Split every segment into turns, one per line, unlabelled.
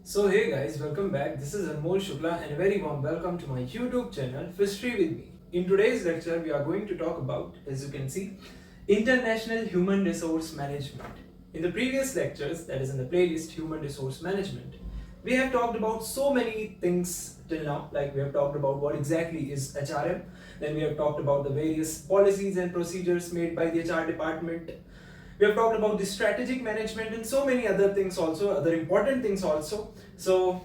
So hey guys, welcome back. This is Anmol Shukla and a very warm welcome to my YouTube channel History with me. In today's lecture, we are going to talk about, as you can see, International Human Resource Management. In the previous lectures, that is in the playlist Human Resource Management, we have talked about so many things till now. Like we have talked about what exactly is HRM, then we have talked about the various policies and procedures made by the HR department. We have talked about the strategic management and so many other things also, other important things also. So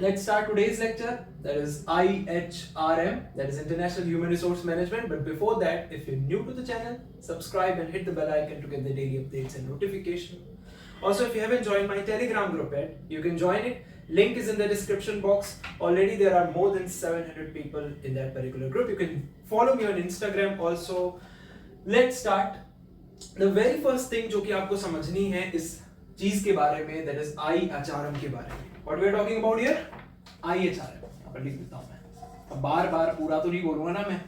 let's start today's lecture. That is IHRM, that is International Human Resource Management. But before that, if you're new to the channel, subscribe and hit the bell icon to get the daily updates and notification. Also, if you haven't joined my Telegram group yet, you can join it. Link is in the description box. Already there are more than 700 people in that particular group. You can follow me on Instagram also. Let's start. The very first thing जो कि आपको समझनी है इस चीज के बारे में, that is IHRM के बारे में. What we are talking about here? IHRM. यहाँ पर लिख देता हूँ मैं. अब बार-बार पूरा तो नहीं बोलूँगा ना मैं.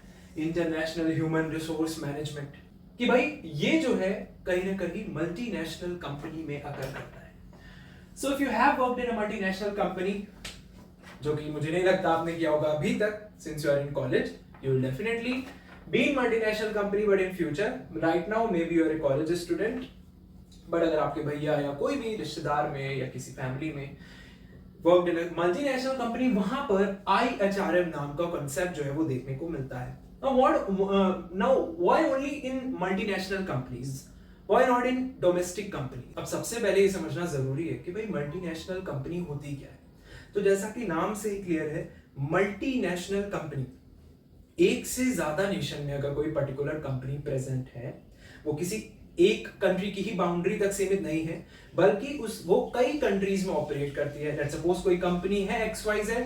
International Human Resource Management. कि भाई ये जो है कहीं ना कहीं मल्टीनेशनल कंपनी में अकर करता है. So if you have worked in a multinational company, जो कि मुझे नहीं लगता आपने किया होगा अभी तक, since you are in college, you will definitely be in multinational company, but in future, right now maybe you are a college student, but अगर आपके भैया या कोई भी रिश्तेदार में या किसी फैमिली में वर्क इन मल्टीनेशनल कंपनी, वहां पर IHRM नाम का कॉन्सेप्ट जो है वो देखने को मिलता है. Now why only in multinational companies? Why not in domestic company? अब सबसे पहले ये समझना जरूरी है कि भाई मल्टीनेशनल कंपनी होती क्या है. तो जैसा कि नाम से ही क्लियर है, मल्टीनेशनल कंपनी, एक से ज्यादा नेशन में अगर कोई पर्टिकुलर कंपनी प्रेजेंट है, वो किसी एक कंट्री की ही बाउंड्री तक सीमित नहीं है, बल्कि वो कई कंट्रीज में ऑपरेट करती है. लेट्स सपोज कोई कंपनी है XYZ,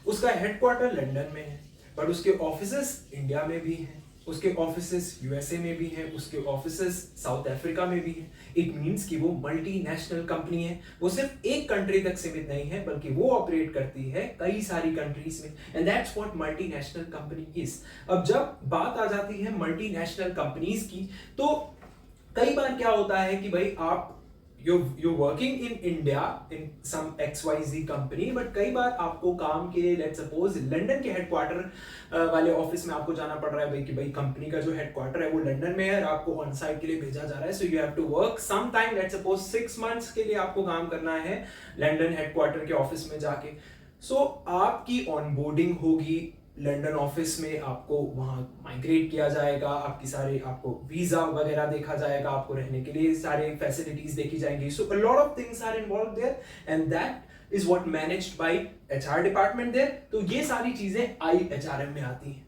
उसका हेडक्वार्टर लंदन में है, बट उसके ऑफिसेस इंडिया में भी हैं, उसके ऑफिसेस USA में भी हैं, उसके ऑफिसेस साउथ अफ्रीका में भी हैं. इट मींस कि वो मल्टीनेशनल कंपनी है. वो सिर्फ एक कंट्री तक सीमित नहीं है, बल्कि वो ऑपरेट करती है कई सारी कंट्रीज में. And that's what multinational company is. अब जब बात आ जाती है मल्टीनेशनल कंपनीज की, तो कई बार क्या होता है कि भाई आप you're working in India in some XYZ company, but कई बार आपको काम के लिए लेट्स सपोज लंदन के हेडक्वार्टर वाले ऑफिस में आपको जाना पड़ रहा है. भाई कि भाई कंपनी का जो हेडक्वार्टर है वो लंदन में है और आपको ऑन साइट के लिए भेजा जा रहा है. So you have to work some time, let's suppose 6 months के लिए आपको काम करना है लंदन हेडक्वार्टर के ऑफिस में जाके. सो आपकी ऑनबोर्डिंग होगी लंदन ऑफिस में, आपको वहां माइग्रेट किया जाएगा, आपकी सारे आपको वीजा वगैरह देखा जाएगा, आपको रहने के लिए सारे फैसिलिटीज देखी जाएंगी. So a lot of things are involved there and that is what managed by HR department there. तो ये सारी चीजें IHRM में आती हैं.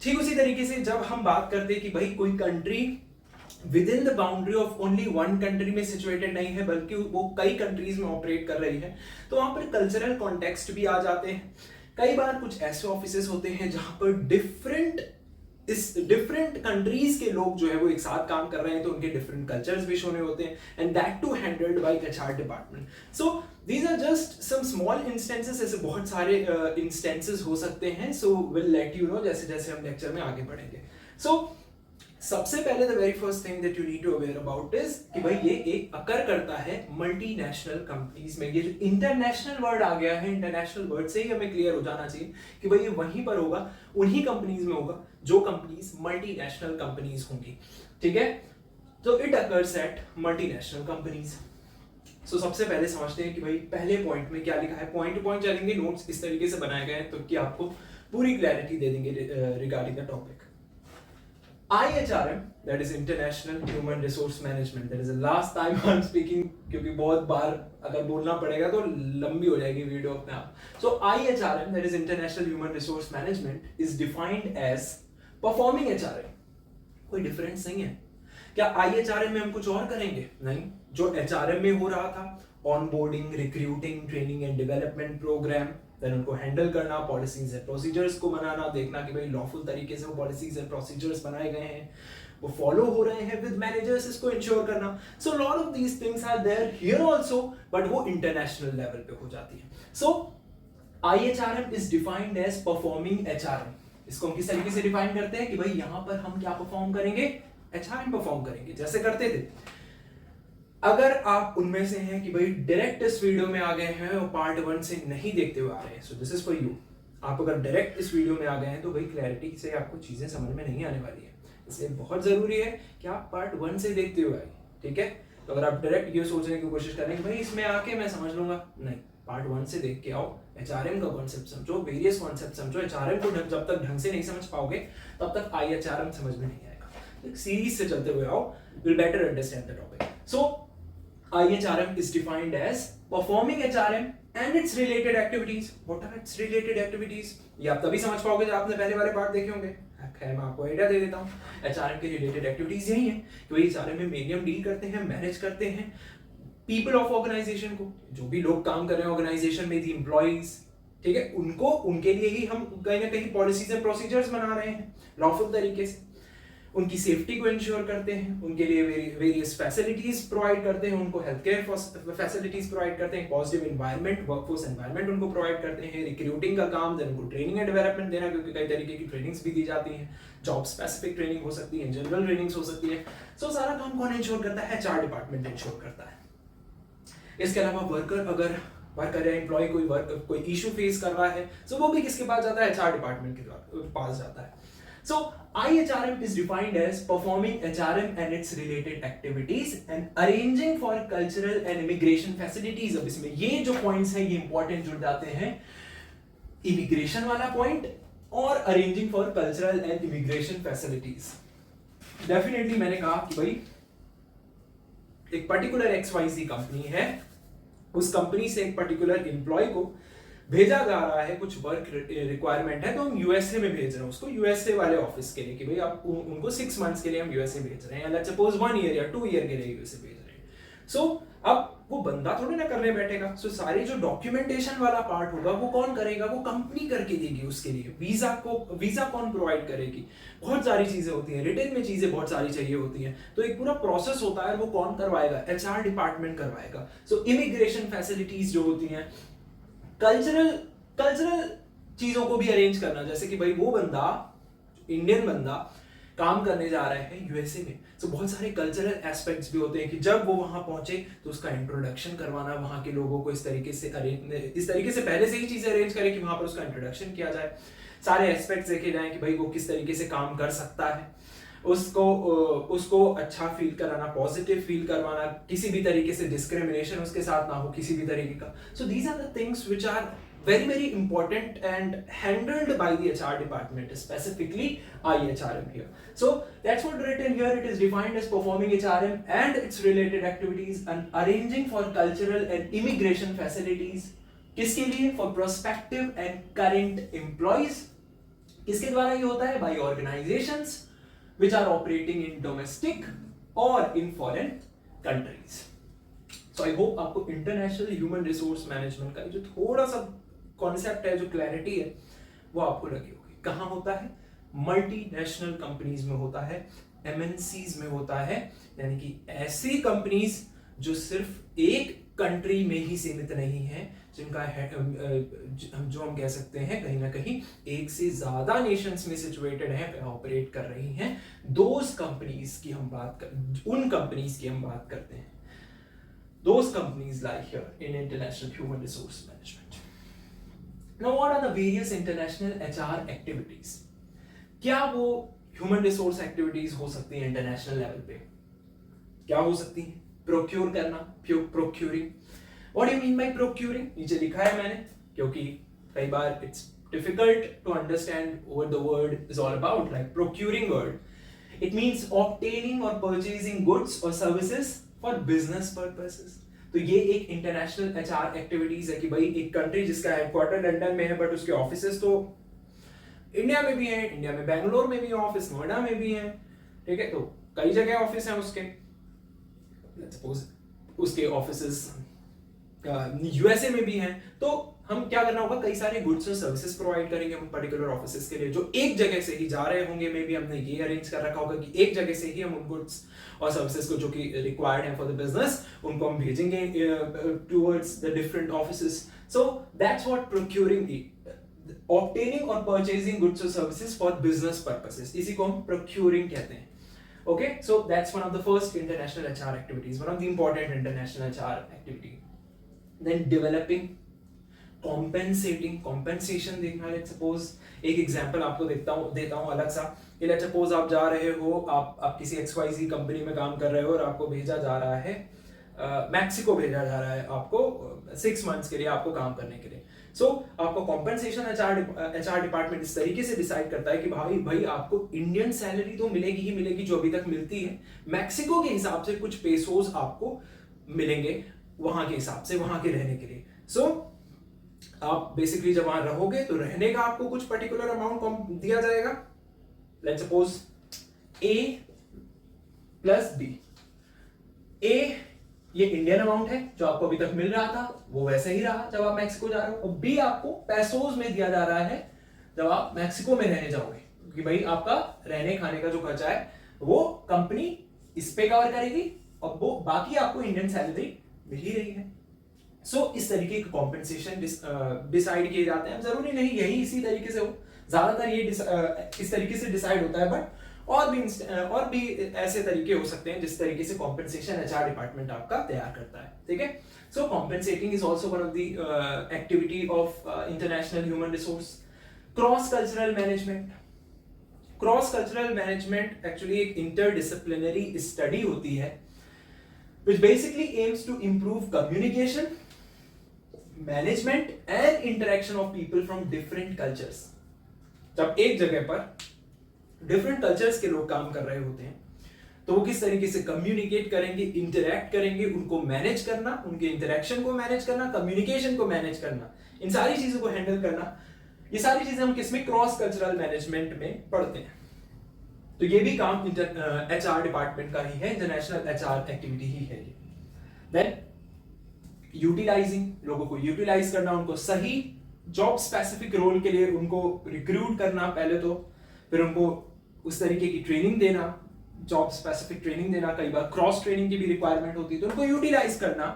ठीक उसी तरीके से जब हम बात करते हैं कि भाई कोई country with in the boundary of only one country में सिचुएटेड नहीं है, बल्कि वो कई कंट्रीज में ऑपरेट कर रही है, तो वहां पर कल्चरल कॉन्टेक्स्ट भी आ जाते हैं. कई बार कुछ ऐसे ऑफिसेस होते हैं जहां पर डिफरेंट कंट्रीज के लोग जो है वो एक साथ काम कर रहे हैं, तो उनके डिफरेंट कल्चर्स भी शोने होते हैं, and that to handled by HR department. So these are just some small instances. ऐसे बहुत सारे इंस्टेंसेस हो सकते हैं. So will let you know जैसे जैसे हम लेक्चर में आगे बढ़ेंगे. सो सबसे पहले the very first thing that you need to aware about is कि भाई ये एक अकर करता है मल्टीनेशनल कंपनीज में. ये जो इंटरनेशनल वर्ड आ गया है, इंटरनेशनल वर्ड से ही हमें क्लियर हो जाना चाहिए कि भाई ये वहीं पर होगा, उन्हीं कंपनीज में होगा जो कंपनीज मल्टीनेशनल कंपनीज होंगी. ठीक है, तो it occurs at multinational companies. So सबसे पहले समझते हैं कि भाई पहले पॉइंट में क्या लिखा है. पॉइंट टू पॉइंट चलेंगे, नोट्स इस तरीके से बनाए गए हैं तो कि आपको पूरी क्लैरिटी दे देंगे regarding the topic. IHRM, that is International Human Resource Management. That is the last time I'm speaking, क्योंकि बहुत बार अगर बोलना पड़ेगा तो लंबी हो जाएगी वीडियो अपने आप. So IHRM, that is International Human Resource Management, is defined as performing HRM. कोई डिफरेंस नहीं है. क्या IHRM में हम कुछ और करेंगे? नहीं. जो HRM में हो रहा था, onboarding, recruiting, training and development program, then उनको हैंडल करना, पॉलिसीज एंड प्रोसीजर्स को बनाना, देखना कि भाई लॉफुल तरीके से वो पॉलिसीज एंड प्रोसीजर्स बनाए गए हैं, वो फॉलो हो रहे हैं विद मैनेजर्स, इसको इंश्योर करना. So lot of these things are there here also, but वो इंटरनेशनल लेवल पे हो जाती है. So IHRM is defined as performing HRM. इसको हम किस तरीके से डिफाइन करते हैं कि भाई यहां पर हम क्या परफॉर्म करेंगे? HRM परफॉर्म करेंगे, जैसे करते थे अगर आप उनमें से हैं कि भाई डायरेक्ट इस वीडियो में आ गए हैं और पार्ट 1 से नहीं देखते हुए आ रहे हैं, so this is for you. आप अगर डायरेक्ट इस वीडियो में आ गए हैं तो भाई क्लैरिटी से आपको चीजें समझ में नहीं आने वाली है, इसलिए बहुत जरूरी है कि आप पार्ट 1 से देखते हुए आए, ठीक है। तो अगर आप डायरेक्ट ये सोचने की कोशिश करें कि भाई इसमें आके मैं समझ लूंगा, नहीं, पार्ट 1 से देख के आओ, एचआरएम का कॉन्सेप्ट समझो, वेरियस कॉन्सेप्ट समझो। एचआरएम को जब तक ढंग से नहीं समझ पाओगे तब तक आईएचआरएम समझ में नहीं आएगा। एक सीरीज से चलते हुए आओ, will better understand the topic. So IHRM is defined as performing HRM and its related activities. What are its related activities? ये आप तभी समझ पाओगे जब आपने पहले वाले पार्ट देखे होंगे। खैर मैं आपको आइडिया दे देता हूँ। HRM के रिलेटेड एक्टिविटीज यही है कि भाई HRM में मेनली हम डील करते हैं, मैनेज करते हैं पीपल ऑफ ऑर्गेनाइजेशन को, जो भी लोग काम कर रहे हैं ऑर्गेनाइजेशन में, दी एम्प्लॉइज, ठीक है, उनको, उनके लिए ही हम कहीं ना कहीं पॉलिसीज एंड प्रोसीजर्स बना रहे हैं लॉफुल तरीके से। उनकी सेफ्टी को इंश्योर करते हैं, उनके लिए वेरियस फैसिलिटीज प्रोवाइड करते हैं, उनको हेल्थ केयर फैसिलिटीज प्रोवाइड करते हैं, पॉजिटिव एनवायरनमेंट, वर्कफोर्स एनवायरनमेंट उनको प्रोवाइड करते हैं, रिक्रूटिंग का काम, देन उनको ट्रेनिंग एंड डेवलपमेंट देना, क्योंकि कई तरीके की ट्रेनिंग्स भी दी जाती हैं, जॉब स्पेसिफिक ट्रेनिंग हो सकती है, जनरल ट्रेनिंग्स हो सकती है। सो सारा काम कौन इंश्योर करता है? एचआर डिपार्टमेंट इंश्योर करता है। इसके अलावा वर्कर या एम्प्लॉय कोई इशू फेस कर रहा है, सो वो भी किसके पास जाता है? एचआर डिपार्टमेंट के पास जाता है। So IHRM is defined as performing HRM and its related activities and arranging for cultural and immigration facilities। अब इसमें ये जो points हैं ये important जुड़ जाते हैं, immigration वाला point और arranging for cultural and immigration facilities। Definitely मैंने कहा कि भाई एक particular XYZ कंपनी है, उस कंपनी से एक particular एम्प्लॉय को भेजा जा रहा है, कुछ वर्क रिक्वायरमेंट है, तो हम यूएसए में भेज रहे हैं उसको, यूएसए वाले ऑफिस के लिए कि भाई आप उनको 6 मंथ्स के लिए हम यूएसए भेज रहे हैं, लेट्स सपोज 1 ईयर या 2 ईयर के लिए यूएसए भेज रहे हैं। सो अब वो बंदा थोड़ी ना करने बैठेगा, सो सारी जो डॉक्यूमेंटेशन वाला पार्ट होगा वो कौन करेगा? वो कंपनी करके देगी उसके लिए। वीजा कौन प्रोवाइड करेगी? बहुत सारी चीजें होती हैं, रिटन में चीजें बहुत सारी चाहिए होती हैं, तो एक पूरा प्रोसेस होता है, वो कौन करवाएगा? एचआर डिपार्टमेंट करवाएगा। सो इमिग्रेशन फैसिलिटीज जो होती हैं, कल्चरल चीजों को भी अरेंज करना, जैसे कि भाई वो बंदा, इंडियन बंदा काम करने जा रहा है यूएसए में, तो बहुत सारे कल्चरल एस्पेक्ट्स भी होते हैं कि जब वो वहां पहुंचे तो उसका इंट्रोडक्शन करवाना, वहां के लोगों को इस तरीके से पहले से ही चीजें अरेंज करें कि वहां पर उसका इंट्रोडक्शन किया जाए, सारे एस्पेक्ट्स देखे जाएं कि भाई वो किस तरीके से काम कर सकता है, उसको अच्छा फील कराना, पॉजिटिव फील करवाना, किसी भी तरीके से डिस्क्रिमिनेशन उसके साथ ना हो किसी भी तरीके का। So these are the things which are very very important and handled by the HR department, specifically IHRM here. So that's what written here. It is defined as performing HRM and its related activities and arranging for cultural and immigration facilities. किसके लिए? For prospective and current employees. किसके द्वारा ये होता है? By organizations which are operating in domestic or in foreign countries. So I hope आपको international human resource management का जो थोड़ा सा कॉन्सेप्ट है, जो क्लैरिटी है, वो आपको लगी होगी। कहाँ होता है? मल्टीनेशनल कंपनीज में होता है, एमएनसीज में होता है, यानी कि ऐसी कंपनीज जो सिर्फ एक कंट्री में ही सीमित नहीं है, जिनका जो हम कह सकते हैं कहीं ना कहीं एक से ज्यादा नेशंस में सिचुएटेड है, ऑपरेट कर रही हैं, उन कंपनीज की हम बात करते हैं। Those companies lie here in international human resource management. Now, what are the various international HR activities? क्या वो human resource activities हो सकती हैं इंटरनेशनल लेवल पे? क्या हो सकती हैं? प्रोक्योर करना, procuring. What do you mean by procuring? नीचे लिखा है मैंने, क्योंकि कई बार it's difficult to understand what the word is all about. Like procuring word, it means obtaining or purchasing goods or services for business purposes. तो ये एक international HR activities है कि भाई एक कंट्री जिसका हेडक्वार्टर लंदन में है बट उसके ऑफिसेस तो इंडिया में भी हैं, इंडिया में बेंगलोर में भी ऑफिस, नोएडा में भी हैं, ठीक है, तो कई जगह ऑफिस हैं उसके ऑफिसेस यूएसए में भी हैं, तो हम क्या करना होगा? कई सारे गुड्स और सर्विसेज प्रोवाइड करेंगे हम पर्टिकुलर ऑफिसेस के लिए, जो एक जगह से ही जा रहे होंगे। मे बी हमने ये अरेंज कर रखा होगा कि एक जगह से ही हम उन गुड्स और सर्विसेज को जो कि रिक्वायर्ड है फॉर द बिजनेस, उनको हम भेजेंगे towards the different offices. So that's what procuring the, obtaining और परचेजिंग गुड्स और सर्विसेज फॉर बिजनेस पर्पसेस, इसी को हम प्रोक्यूरिंग कहते हैं। Okay, so that's one of the first international HR activities, one of the important international HR activity. Then developing, compensating, compensation देखना. Let's suppose एक example आपको देता हूँ अलग सा. लेट्स सपोज आप जा रहे हो, आप किसी XYZ कंपनी में काम कर रहे हो और आपको भेजा जा रहा है मैक्सिको भेजा जा रहा है आपको 6 मंथ्स के लिए आपको काम करने के लिए. सो आपको कॉम्पेंसेशन एचआर डिपार्टमेंट इस तरीके से डिसाइड करता है कि भाई आपको इंडियन सैलरी तो मिलेगी ही मिलेगी जो अभी तक मिलती है, मैक्सिको के हिसाब से कुछ पेसोस आपको मिलेंगे वहां के हिसाब से, वहां के रहने के लिए. सो आप बेसिकली जब वहां रहोगे तो रहने का आपको कुछ पर्टिकुलर अमाउंट दिया जाएगा. Let's suppose A plus B. A ये इंडियन अमाउंट है जो आपको अभी तक मिल रहा था, वो वैसे ही रहा जब आप मैक्सिको जा रहे हो. और B आपको पैसोस में दिया जा रहा है जब आप मैक्सिको में रहने जाओगे, क्योंकि भाई आपका रहने खाने का जो खर्चा है वो कंपनी इस पे कवर करेगी और वो बाकी आपको इंडियन सैलरी मिल ही रही है. सो इस तरीके के कॉम्पेंसेशन डिसाइड किए जाते हैं. जरूरी नहीं यही इसी तरीके से हो, ज्यादातर ये इस तरीके से डिसाइड होता है, बट और भी ऐसे तरीके हो सकते हैं जिस तरीके से कॉम्पेंसेशन एचआर डिपार्टमेंट आपका तैयार करता है. ठीक है. So compensating is also one of the activity of international human resource. Cross cultural management. Cross cultural management actually एक इंटरडिसिप्लिनरी स्टडी होती है which basically aims to improve communication, management and interaction of people from different cultures. जब एक जगह पर different cultures के लोग काम कर रहे होते हैं तो वो किस तरीके से कम्युनिकेट करेंगे, इंटरैक्ट करेंगे, उनको मैनेज करना, उनके इंटरैक्शन को मैनेज करना, कम्युनिकेशन को मैनेज करना, इन सारी चीजों को हैंडल करना, ये सारी चीजें हम किसमें, क्रॉस कल्चरल मैनेजमेंट में पढ़ते हैं. तो ये भी काम एचआर डिपार्टमेंट का ही है, इंटरनेशनल एचआर एक्टिविटी ही है ये. देन यूटिलाइजिंग, लोगों को यूटिलाइज करना, उनको सही जॉब स्पेसिफिक रोल के लिए उनको रिक्रूट करना पहले तो, फिर उनको उस तरीके की ट्रेनिंग देना, जॉब स्पेसिफिक ट्रेनिंग देना, कई बार क्रॉस ट्रेनिंग की भी रिक्वायरमेंट होती है तो उनको यूटिलाइज करना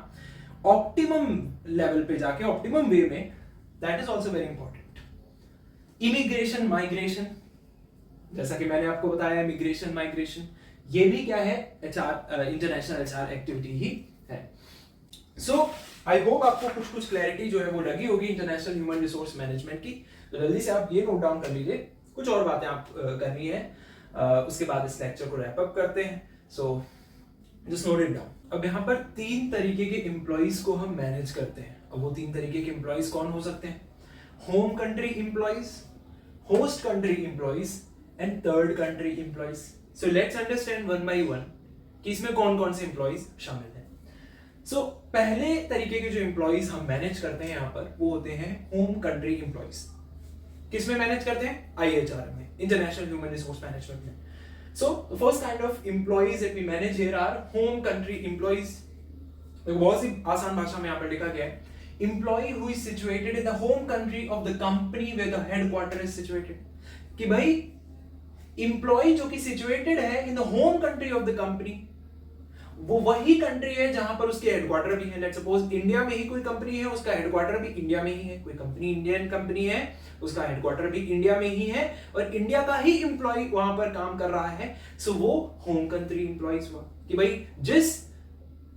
ऑप्टिमम लेवल पे जाके, ऑप्टिमम वे में. That is also very important. Immigration migration, जैसा कि मैंने आपको बताया इमिग्रेशन माइग्रेशन, ये भी क्या है, एचआर इंटरनेशनल एचआर एक्टिविटी ही है. सो आई होप आपको कुछ क्लैरिटी जो है वो लगी होगी इंटरनेशनल ह्यूमन रिसोर्स मैनेजमेंट की. तो जल्दी से आप ये नोट डाउन कर लीजिए, कुछ और बातें आप करनी है, उसके बाद इस लेक्चर को रैप अप करते हैं. So just note it down. अब यहाँ पर 3 तरीके के एम्प्लॉइज को हम मैनेज करते हैं. अब वो 3 तरीके के एम्प्लॉइज कौन हो सकते हैं? Home country employees, host country employees and third country employees. So let's understand one by one कि इसमें कौन कौन से एम्प्लॉइज शामिल हैं. सो पहले तरीके के जो एम्प्लॉइज हम मैनेज करते हैं यहाँ पर वो होते हैं होम कंट्री एम्प्लॉइज. किसमें मैनेज करते हैं? IHR में, इंटरनेशनल ह्यूमन रिसोर्स मैनेजमेंट में. So the first kind of employees that we manage here are home country employees. बहुत ही आसान भाषा में यहाँ पर लिखा गया है, employee who is situated in the home country of the company where the headquarter is situated. कि भाई एम्प्लॉय जो कि सिचुएटेड है in the home country of the company, वो वही कंट्री है जहां पर उसके हेडक्वार्टर भी है. लेट्स सपोज इंडिया में ही कोई कंपनी है, उसका हेडक्वार्टर भी इंडिया में ही है. कोई कंपनी इंडियन कंपनी है, उसका हेडक्वार्टर भी इंडिया में ही है और इंडिया का ही एम्प्लॉय वहां पर काम कर रहा है. सो वो होम कंट्री एम्प्लॉइज हुआ कि भाई जिस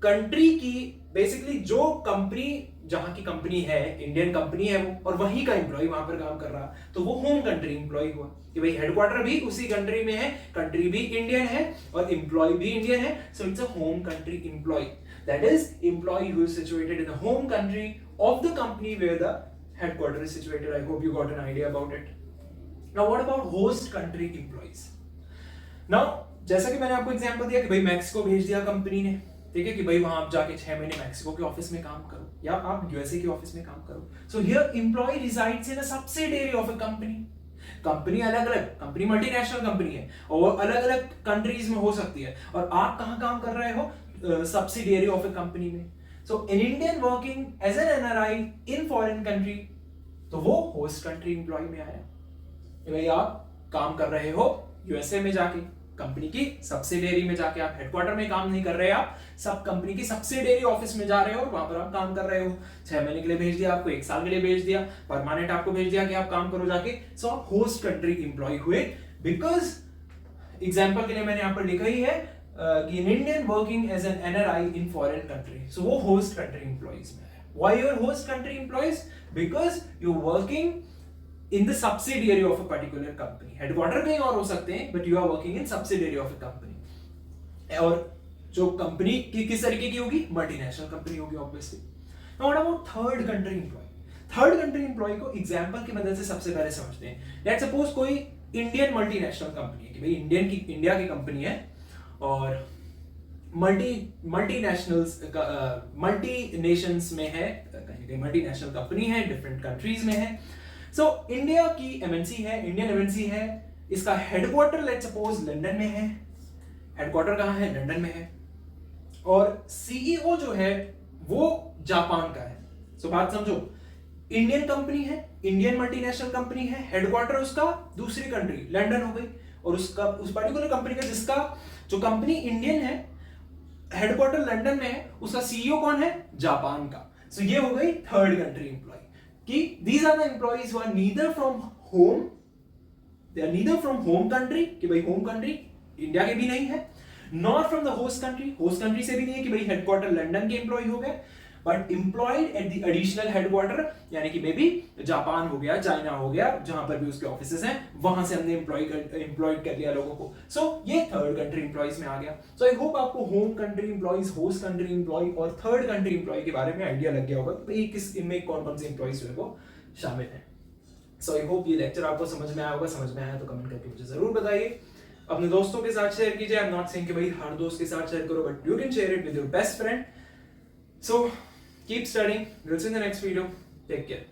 कंट्री की, बेसिकली जो कंपनी, जहां की कंपनी है, इंडियन कंपनी है वो, और वहीं का एम्प्लॉय वहां पर काम कर रहा, तो वो होम कंट्री एम्प्लॉय हुआ कि भाई हेडक्वार्टर भी उसी कंट्री में है, कंट्री भी इंडियन है और एम्प्लॉय भी इंडियन है. So it's a home country employee. That is employee who is situated in the home country of the company where the headquarter is situated. I hope you got an idea about it. Now what about host country employees? Now जैसा कि मैंने आपको example दिया कि भाई Mexico भेज दिया company ने, ठीक है, कि भाई वहां आप जाके 6 महीने मैक्सिको के ऑफिस में काम करो या आप यूएसए के ऑफिस में काम करो. So here employee resides in a subsidiary of a company. Company अलग अलग, कंपनी मल्टीनेशनल कंपनी है और वो अलग अलग कंट्रीज में हो सकती है, और आप कहां काम कर रहे हो? सब्सिडियरी ऑफ अ कंपनी में. So an Indian working as an NRI in foreign country, तो वो होस्ट कंट्री एम्प्लॉय में आया. भाई आप काम कर रहे हो यूएसए में जाके, कंपनी की सब्सिडियरी में जाके, आप हेडक्वार्टर में काम नहीं कर रहे, आप सब कंपनी की सब्सिडियरी ऑफिस में जा रहे हो और वहां पर आप काम कर रहे हो. 6 महीने के लिए भेज दिया आपको, 1 साल के लिए भेज दिया, परमानेंट आपको भेज दिया कि आप काम करो जाके. सो आप होस्ट कंट्री एम्प्लॉय हुए बिकॉज एग्जाम्पल के लिए मैंने यहाँ पर लिखा ही है कि in Indian working as an NRI in foreign country, so वो होस्ट कंट्री एम्प्लॉइज में है। Why your host country employees? Because you working in the subsidiary of a particular company. Headquarter कहीं और हो सकते हैं, but you are working in subsidiary of a company. और जो कंपनी की किस तरीके की होगी? मल्टीनेशनल कंपनी होगी obviously. Now what about third country employee? Third country employee को एग्जांपल की मदद से सबसे पहले समझते हैं। लेट्स सपोज कोई इंडियन मल्टीनेशनल कंपनी है, कि भाई इंडिया की कंपनी है और मल्टी नेशंस में है, कहीं मल्टीनेशनल कंपनी है, डिफरेंट कंट्रीज में है। सो इंडिया की एमएनसी है, इंडियन एमएनसी है, इसका हेडक्वार्टर लेट्स सपोज लंदन में है। हेडक्वार्टर कहाँ है? लंदन में है। और सीईओ जो है वो जापान का है। सो बात समझो, इंडियन कंपनी है, इंडियन मल्टीनेशनल कंपनी है, हेडक्वार्टर उसका दूसरी कंट्री लंदन हो गई, और उसका उस पर्टिकुलर कंपनी का जिसका जो कंपनी इंडियन है, हेडक्वार्टर लंदन में है, उसका सीईओ कौन है? जापान का। सो ये हो गई थर्ड कंट्री एम्प्लॉय, कि these are the employees who are neither from home, they are neither from home country, कि भाई होम कंट्री इंडिया के भी नहीं है, not from the host country, host country से भी नहीं है कि भाई हेडक्वार्टर लंदन के एम्प्लॉय हो गए, but employed at the additional headquarter, यानी कि मे बी जापान हो गया, चाइना हो गया, जहां पर भी उसके ऑफिसेस हैं, वहां से हमने एम्प्लॉयड कर लिया लोगों को। सो ये थर्ड कंट्री एम्प्लॉयज में आ गया। सो आई होप आपको home country employees, host country employee और थर्ड कंट्री एम्प्लॉय के बारे में आइडिया लग गया होगा कि भाई किस इनमें कौन कौन से एम्प्लॉयज जो है वो शामिल है। सो आई होप ये लेक्चर आपको समझ में आया होगा। समझ में आया तो कमेंट करके मुझे जरूर बताइए। अपने दोस्तों के साथ शेयर कीजिए। आई एम नॉट सेइंग कि भाई हर दोस्त के साथ शेयर करो, but you can share it with your best friend. So keep studying. Will see in the next video. Take care.